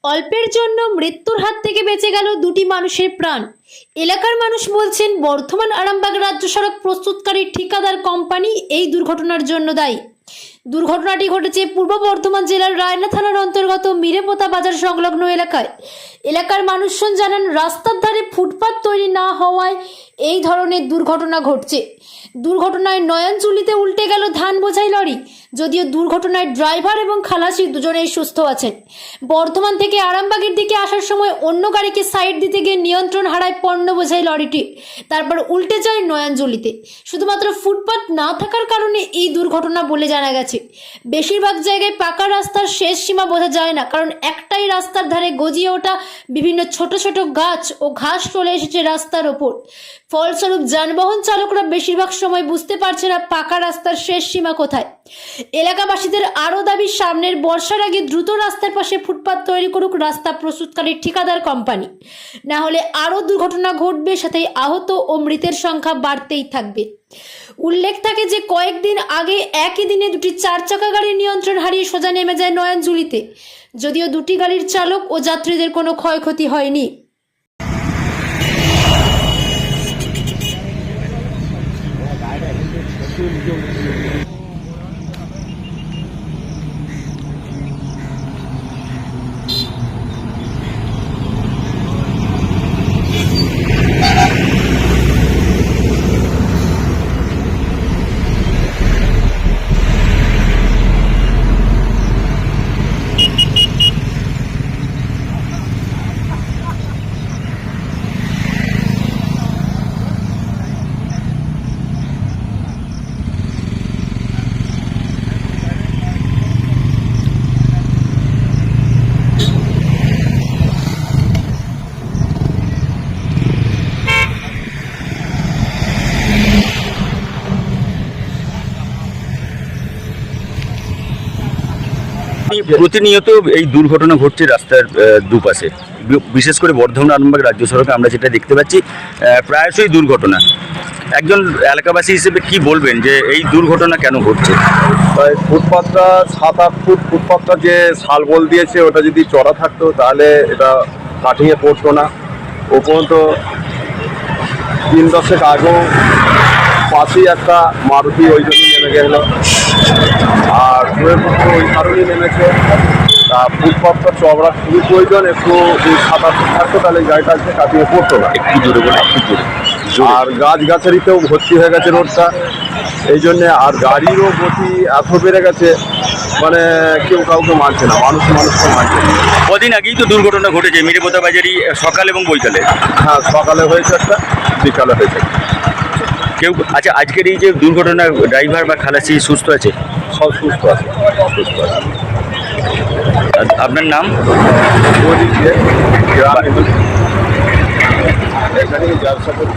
অল্পের জন্য মৃত্যুর হাত থেকে বেঁচে গেল দুটি মানুষের প্রাণ। এলাকার মানুষ বলছেন বর্ধমান আরামবাগ রাজ্য সড়ক প্রস্তুতকারী ঠিকাদার কোম্পানি এই দুর্ঘটনার জন্য দায়ী। দুর্ঘটনাটি ঘটেছে পূর্ব বর্ধমান জেলার রায়না থানার অন্তর্গত মিরেপোতা বাজার সংলগ্ন এলাকায়। এলাকার মানুষজন জানান, রাস্তার ধারে ফুটপাত তৈরি না হওয়ায় এই ধরনের দুর্ঘটনা ঘটছে। দুর্ঘটনায় নয়নজুলিতে উল্টে গেল ধান বোঝাই লরি। যদিও দুর্ঘটনায় ড্রাইভার এবং খালাসি দুজনেই সুস্থ আছেন। বর্ধমান থেকে আরামবাগের দিকে আসার সময় অন্য গাড়িকে সাইড দিতে গিয়ে নিয়ন্ত্রণ হারায় পণ্য বোঝাই লরিটি, তারপর উল্টে যায় নয়নজুলিতে। শুধুমাত্র ফুটপাত না থাকার কারণে এই দুর্ঘটনা বলে জানা গেছে। বেশিরভাগ জায়গায় পাকা রাস্তার শেষ সীমা বোঝা যায় না, কারণ একটাই রাস্তার ধারে গজিয়ে ওঠা বিভিন্ন ছোট ছোট গাছ ও ঘাস চলে এসেছে রাস্তার ওপর। ফলস্বরূপ যানবাহন চালকরা বেশিরভাগ সময় বুঝতে পারছে না পাকা রাস্তার শেষ সীমা কোথায়। এলাকাবাসীদের আরও দাবি, সামনের বর্ষার আগে দ্রুত রাস্তার পাশে ফুটপাত তৈরি করুক রাস্তা প্রস্তুতকারী ঠিকাদার কোম্পানি, না হলে আরও দুর্ঘটনা ঘটবে, সাথে আহত ও মৃতের সংখ্যা বাড়তেই থাকবে। উল্লেখ থাকে যে কয়েকদিন আগে একই দিনে দুটি 4 চাকা গাড়ির নিয়ন্ত্রণ হারিয়ে সোজা নেমে যায় নয়নজুলিতে। যদিও দুটি গাড়ির চালক ও যাত্রীদের কোনো ক্ষয়ক্ষতি হয়নি। প্রতিনিয়ত এই দুর্ঘটনা ঘটছে রাস্তার দুপাশে, বিশেষ করে বর্ধমান আরামবাগ রাজ্য সড়কে আমরা যেটা দেখতে পাচ্ছি প্রায়শই দুর্ঘটনা। একজন এলাকাবাসী হিসেবে কি বলবেন যে এই দুর্ঘটনা কেন ঘটছে? ফুটপাথটা 7-8 ফুট ফুটপাথটা যে শালবল দিয়েছে, ওটা যদি চড়া থাকতো তাহলে এটা কাটিয়ে পড়তো না। ও পর্যন্ত 3-10 আগেও পাশেই একটা মারুতি ওই জন্যই নেমে গেল, আর ওই কারণেই নেমেছে। তা ফুটপাথটা চওড়া খুবই প্রয়োজন, একটু 7-8 ফুট থাকতো তাহলে গাড়িটা কাটিয়ে পড়তো না। একটু জোরে বলে, একটু জোরে। আর গাছগাছালিতেও ভর্তি হয়ে গেছে রোডটা, এই জন্যে। আর গাড়িরও গতি এত বেড়ে গেছে, মানে কেউ কাউকে মানছে না, মানুষকে মানছে না। কদিন আগেই তো দুর্ঘটনা ঘটেছে মিরেপোতা বাজারই, সকাল এবং বৈকালে। হ্যাঁ, সকালে হয়েছে একটা, বিকালে হয়েছে কেউ আচ্ছা, আজকের এই যে দুর্ঘটনা ড্রাইভার বা খালাসি সুস্থ আছে? সব সুস্থ আছে। আপনার নাম? ওদিকে গ্রামে এখানে ব্যবসা করি।